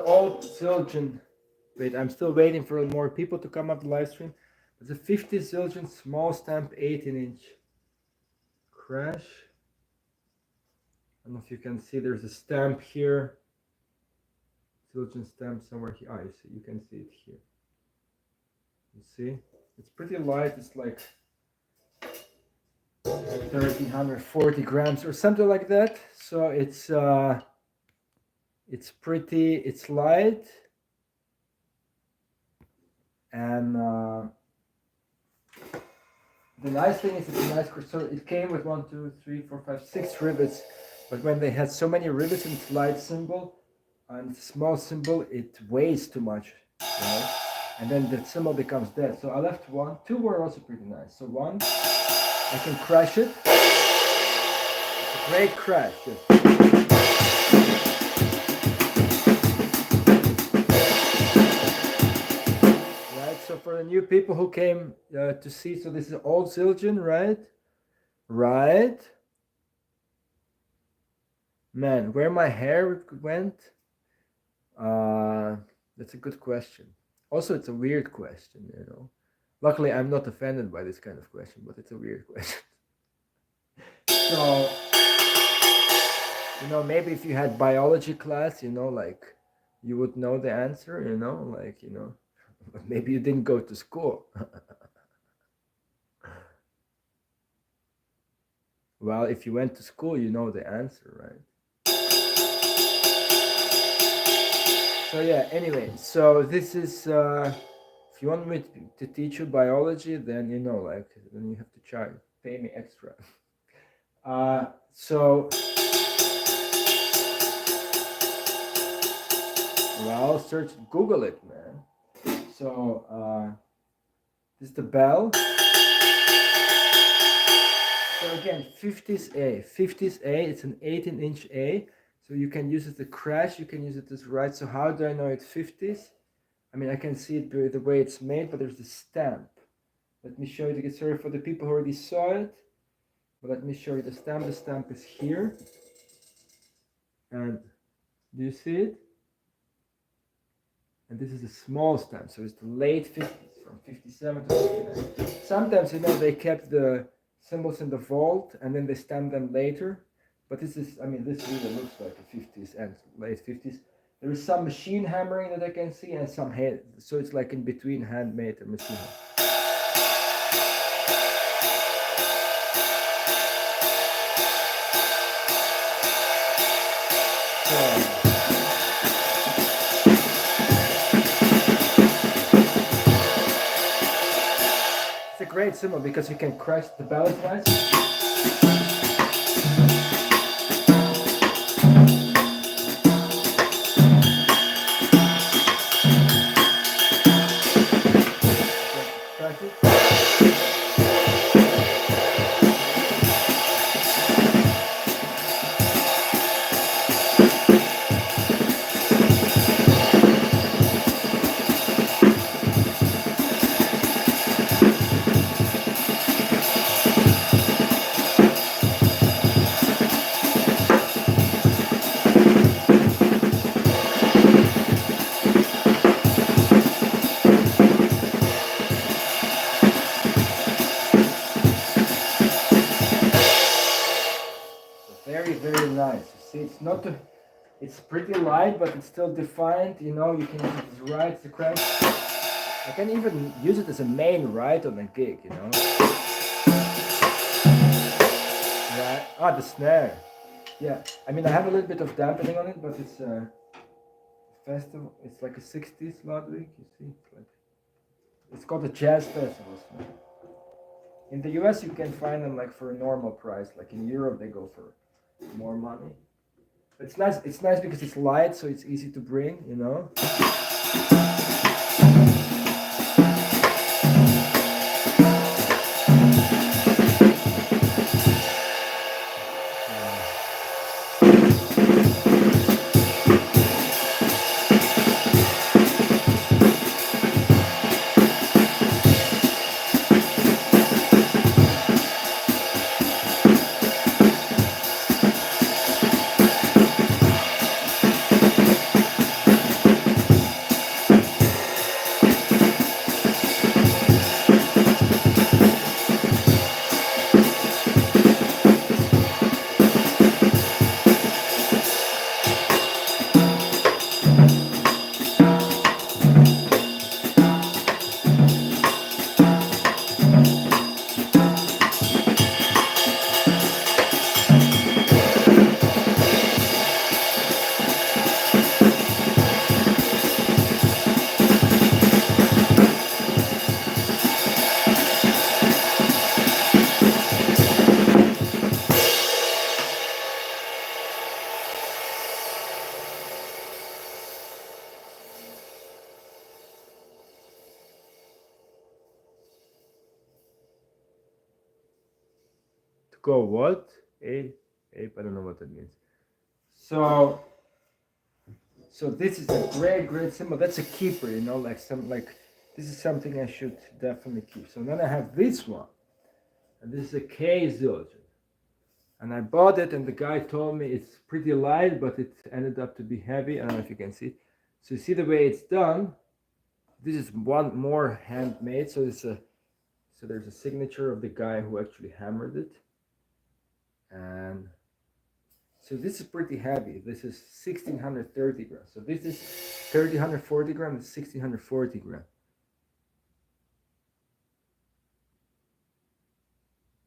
old Zildjian. Wait, I'm still waiting for more people to come up the live stream. It's a 50 Zildjian small stamp 18-inch crash. I don't know if you can see, there's a stamp here. Zildjian stamp somewhere here. Ah, you see, you can see it here. You see? It's pretty light, it's like 1340 grams or something like that. So it's pretty, it's light. And the nice thing is it's a nice, so it came with 1, 2, 3, 4, 5, 6 rivets. But when they had so many rivets in its light cymbal and it's a small cymbal, it weighs too much, right? And then the cymbal becomes dead. So I left one. 2 were also pretty nice. So 1, I can crash it. It's a great crash. Yes. Right. So for the new people who came to see, so this is old Zildjian, right? Right. Man, where my hair went? That's a good question. Also, it's a weird question, you know. Luckily, I'm not offended by this kind of question, but it's a weird question. So, you know, maybe if you had biology class, you know, like, you would know the answer, you know, like, you know, maybe you didn't go to school. Well, if you went to school, you know the answer, right? So yeah, anyway, so this is, if you want me to teach you biology, then, you know, like, then you have to pay me extra. So, well, Google it, man. So, this is the bell. So again, 50s A, it's an 18-inch A. So you can use it as a crash, you can use it as right. So how do I know it's 50s? I mean, I can see it by the way it's made, but there's the stamp. Let me show you, sorry for the people who already saw it, but let me show you the stamp. The stamp is here. And do you see it? And this is a small stamp, so it's the late 50s, from 57 to 59. Sometimes, you know, they kept the cymbals in the vault and then they stamped them later. But this is, I mean, this really looks like the 50s and late 50s. There is some machine hammering that I can see and some hand, so it's like in between handmade and machine. It's a great cymbal because you can crash the bell twice. Very nice. You see, it's not it's pretty light, but it's still defined. You know, you can use it as right, it's a crash. I can even use it as a main right on a gig, you know. Right. Ah, the snare. Yeah. I mean, I have a little bit of dampening on it, but it's festival. It's like a 60s Ludwig. You see, it's called a jazz festival snare. In the US, you can find them like for a normal price. Like in Europe, they go for more money. But it's nice. It's nice because it's light, so it's easy to bring. You know. go what? Ape, I don't know what that means. So this is a great cymbal. That's a keeper, you know, like this is something I should definitely keep. So then I have this one, and this is a K Zildjian. And I bought it, and the guy told me it's pretty light, but it ended up to be heavy. I don't know if you can see. So you see the way it's done. This is one more handmade. So there's a signature of the guy who actually hammered it. And so this is pretty heavy. This is 1630 grams. So this is 1340 grams, 1640 grams.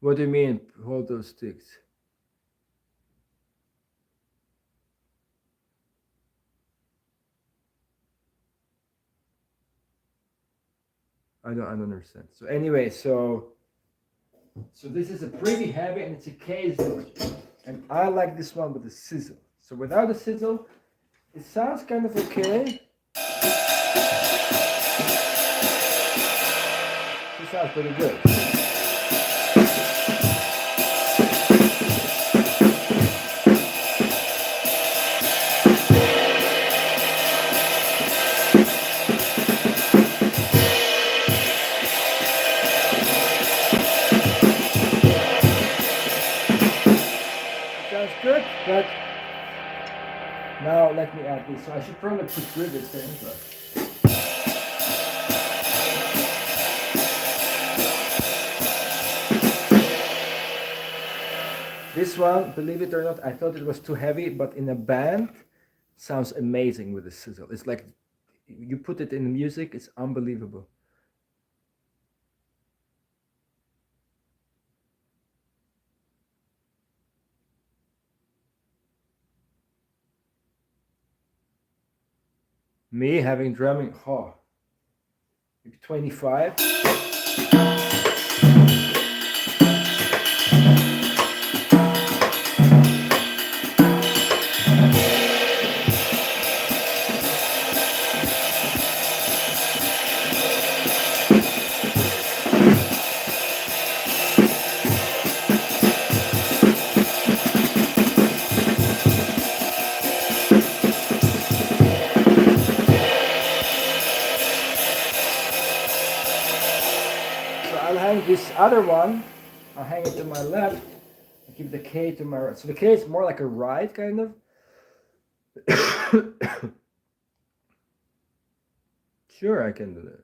What do you mean, hold those sticks? I don't understand. So anyway, so this is a pretty heavy, and it's a K Zildjian. And I like this one with the sizzle. So without the sizzle, it sounds kind of okay. It sounds pretty good. Good, but now let me add this. So I should probably put rivets in, but this one, believe it or not, I thought it was too heavy, but in a band, sounds amazing with the sizzle. It's like you put it in music, it's unbelievable. Me having drumming, maybe 25. This other one, I'll hang it to my left and keep the K to my right. So the K is more like a ride, kind of. Sure, I can do that.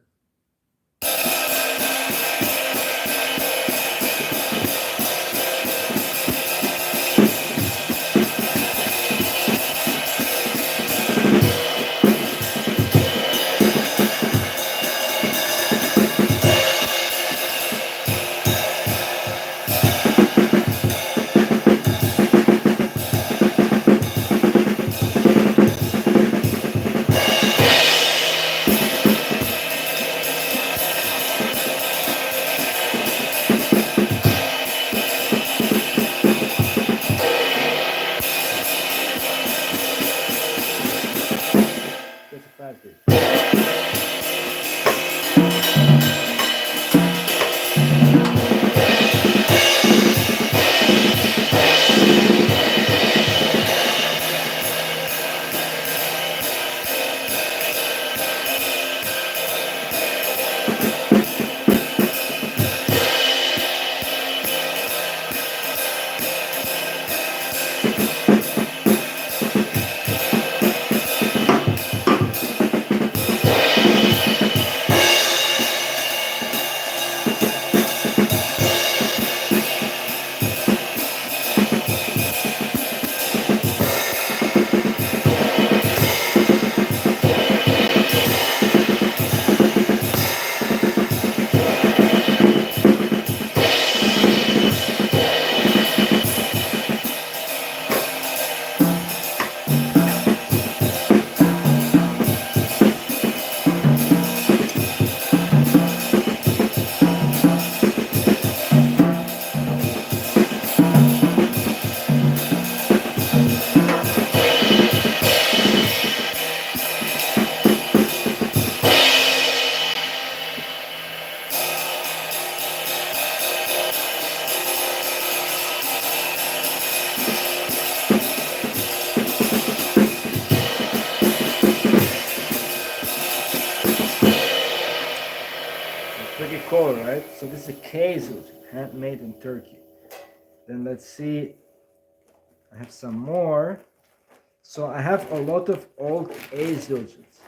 right? So this is a K Zildjian, handmade in Turkey. Then let's see, I have some more. So I have a lot of old A Zildjians.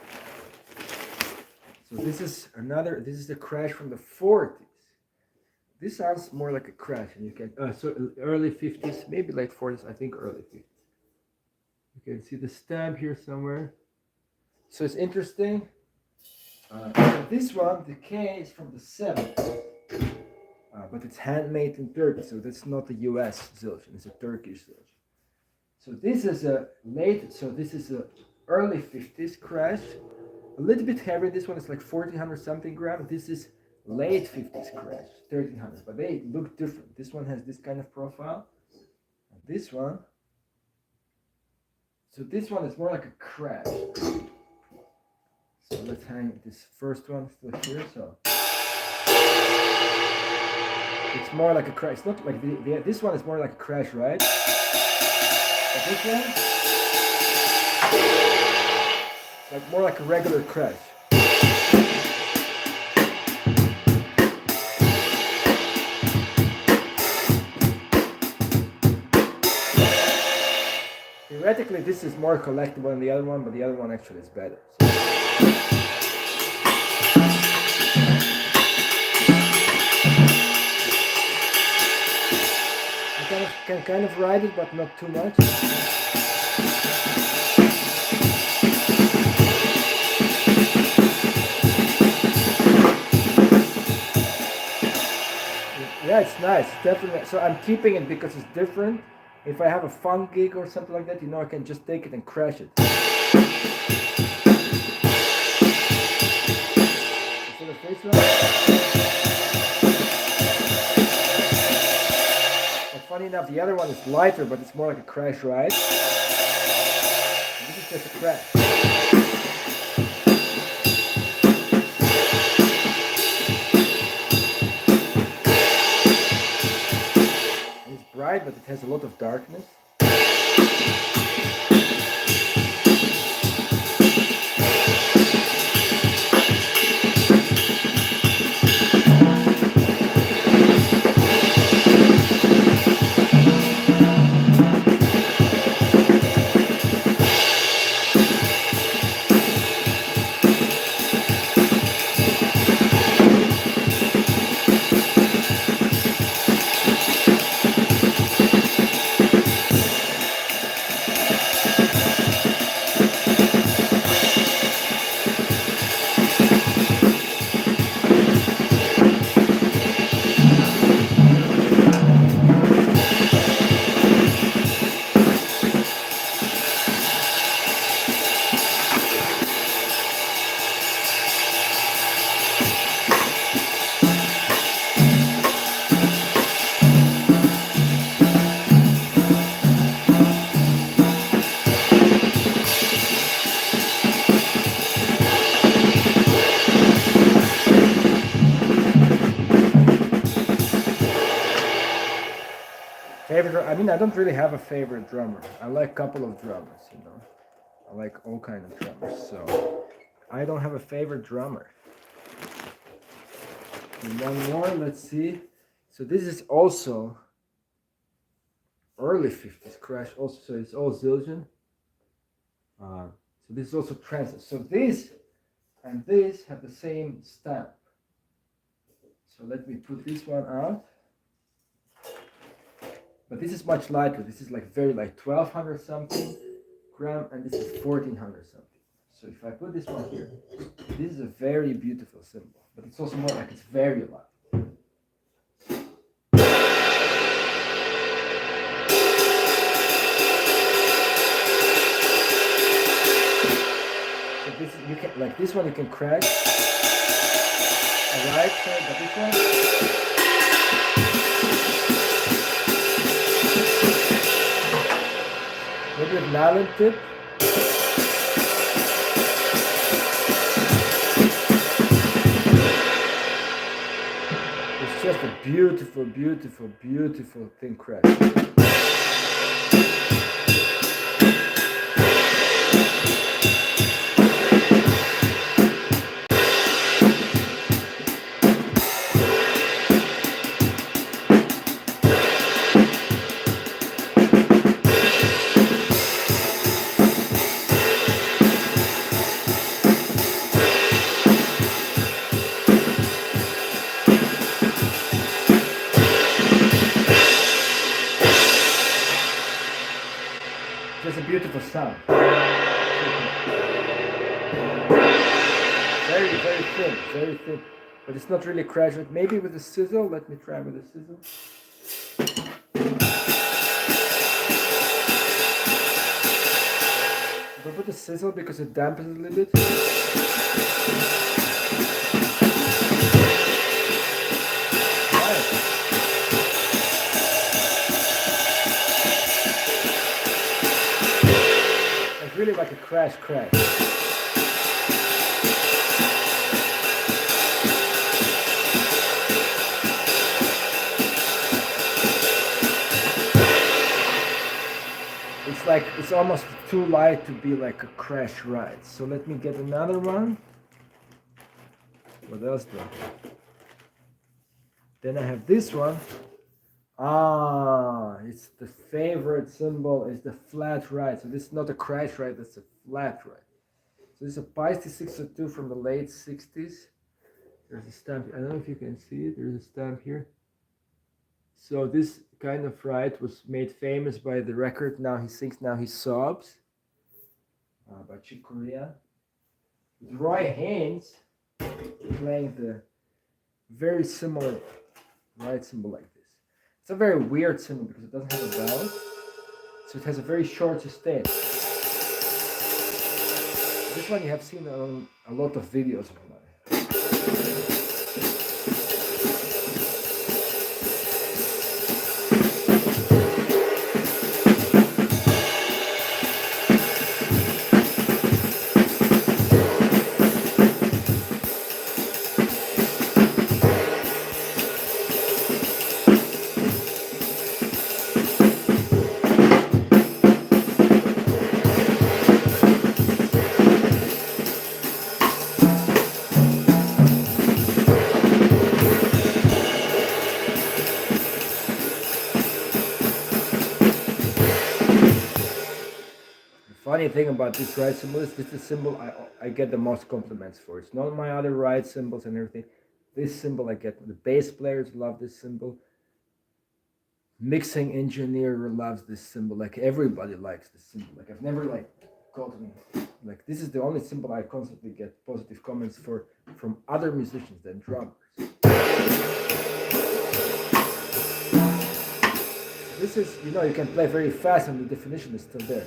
So this is the crash from the 40s. This sounds more like a crash, and you can, so early 50s, maybe late 40s, I think early 50s. You can see the stamp here somewhere. So it's interesting. So this one, the K is from the 70s, but it's handmade in Turkey, so that's not the US Zildjian, it's a Turkish Zildjian. So this is a early 50s crash, a little bit heavier. This one is like 1400 something gram. This is late 50s crash, 1300, but they look different. This one has this kind of profile, and this one, so this one is more like a crash. So let's hang this first one still here. So it's more like a crash. It's not like this one is more like a crash, right? But this one, it's like more like a regular crash. Theoretically, this is more collectible than the other one, but the other one actually is better. So. Can kind of ride it, but not too much. Yeah, it's nice, definitely. So I'm keeping it because it's different. If I have a fun gig or something like that, you know, I can just take it and crash it. Instead of face ride. Funny enough, the other one is lighter, but it's more like a crash ride. This is just a crash. And it's bright, but it has a lot of darkness. I mean, I don't really have a favorite drummer. I like a couple of drummers, you know. I like all kinds of drummers, so I don't have a favorite drummer. And one more, let's see. So this is also early 50s crash, also, so it's all Zildjian. So this is also transit. So this and this have the same stamp. So let me put this one out. But this is much lighter. This is like very light, 1200 something gram, and this is 1400 something. So if I put this one here, this is a very beautiful cymbal, but it's also more like it's very light. So this you can, like this one you can crash. Alright, so but this one. Maybe a nylon tip. It's just a beautiful, beautiful, beautiful thin crash. Just a beautiful sound. Very thin, but it's not really crashing. Maybe with a sizzle. Let me try with a sizzle. If I put a sizzle because it dampens a little bit. It's really like a crash. It's like, it's almost too light to be like a crash ride. So let me get another one. What else do I have? Then I have this one. It's the favorite cymbal, is the flat ride. So this is not a crash ride, it's a flat ride. So this is a Paiste 602 from the late 60s. There's a stamp, I don't know if you can see it, there's a stamp here. So this kind of ride was made famous by the record Now He Sings, Now He Sobs by Chick Corea. With Roy Haynes playing the very similar ride cymbal like this. It's a very weird cymbal because it doesn't have a bell, so it has a very short sustain. This one you have seen on a lot of videos of mine. Funny thing about this ride cymbal is this is the cymbal I get the most compliments for. It's not my other ride cymbals and everything. This cymbal I get, the bass players love this cymbal. Mixing engineer loves this cymbal. Like everybody likes this cymbal. Like I've never like gotten, like this is the only cymbal I constantly get positive comments for from other musicians than drummers. This is, you know, you can play very fast and the definition is still there.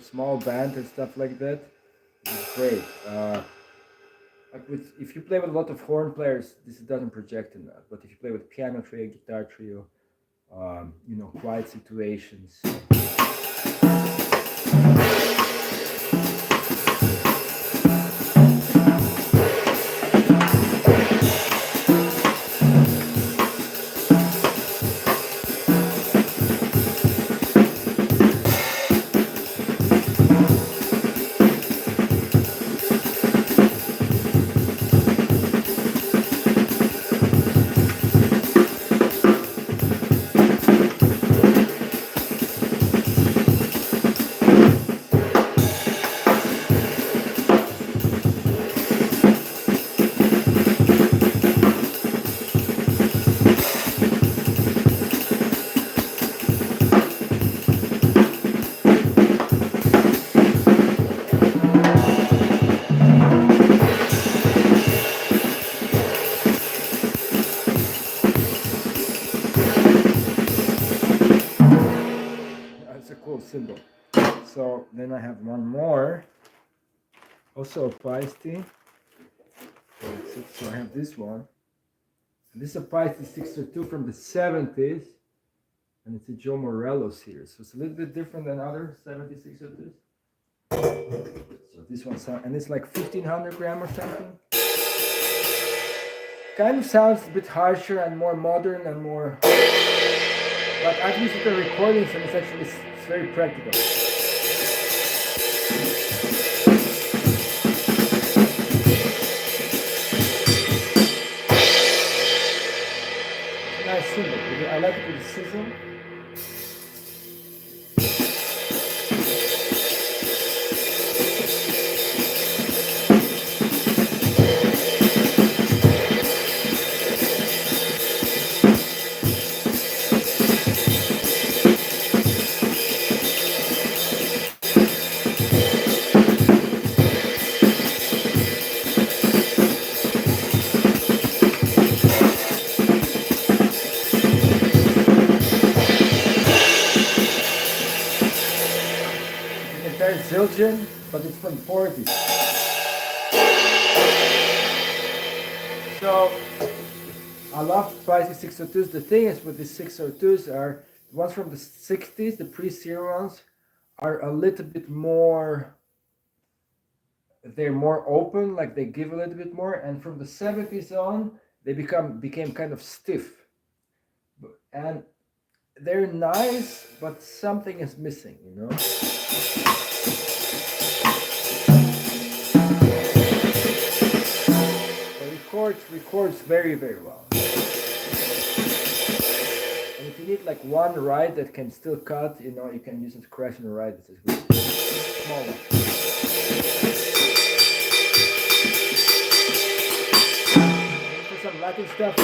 Small band and stuff like that, it's great. Like if you play with a lot of horn players, this doesn't project enough. But if you play with piano trio, guitar trio, you know, quiet situations. So then I have one more, also a Paiste. So I have this one. And this is a Paiste 602 from the 70s, and it's a Joe Morello series. So it's a little bit different than other 70s 602s. So this one sounds, and it's like 1500 gram or something. Kind of sounds a bit harsher and more modern and more, but I've used it in recordings and it's actually it's very practical. Nice cymbal. I like it with the sizzle. Zildjian, but it's from 40s. So I love Paiste 602s. The thing is with the 602s are the ones from the 60s, the pre-serial ones, are a little bit more, they're more open, like they give a little bit more, and from the 70s on, they became kind of stiff. And they're nice, but something is missing, you know? Records very, very well. And if you need like one ride that can still cut, you know, you can use it to crash and ride. This is good. Small one. For some Latin stuff.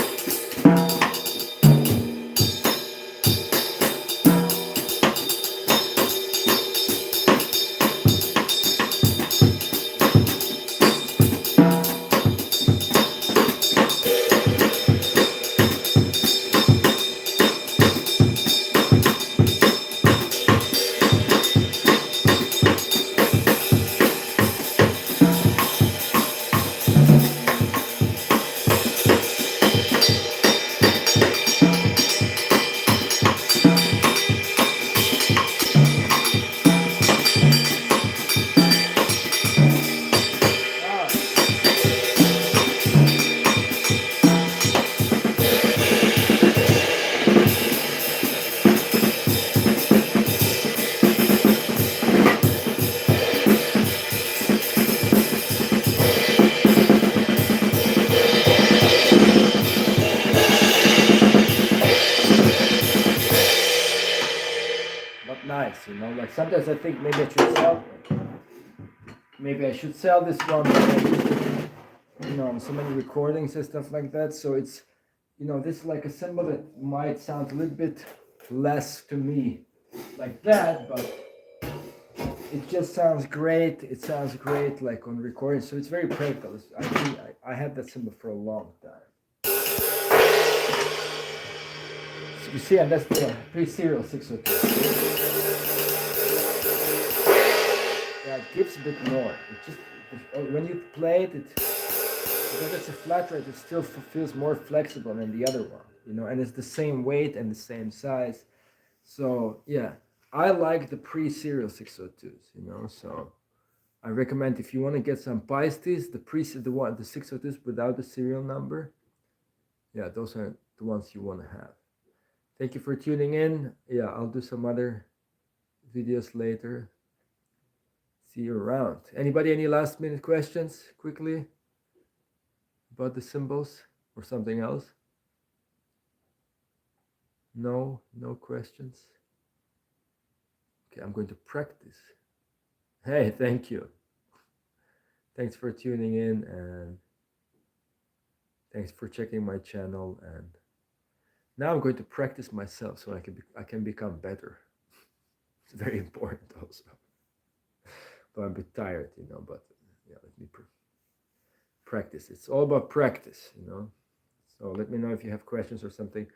Nice, you know, like sometimes I think maybe I should sell this one, you know, so many recordings and stuff like that. So it's, you know, this is like a cymbal that might sound a little bit less to me like that, but it just sounds great. It sounds great like on recording. So it's very practical. I had that cymbal for a long time. So you see, and that's the pre-serial 602. Yeah, it gives a bit more. It just, when you play it, because it's a flat rate, it still feels more flexible than the other one, you know, and it's the same weight and the same size. So yeah, I like the pre-serial 602s, you know, so I recommend if you want to get some Paistes, the 602s without the serial number, yeah, those are the ones you want to have. Thank you for tuning in. Yeah, I'll do some other videos later. See you around. Anybody, any last minute questions quickly about the cymbals or something else? No questions. Okay, I'm going to practice. Hey, thank you. Thanks for tuning in, and thanks for checking my channel. And now I'm going to practice myself so I can become better. It's very important also. But I'm a bit tired, you know, but yeah, let me practice. It's all about practice, you know. So let me know if you have questions or something.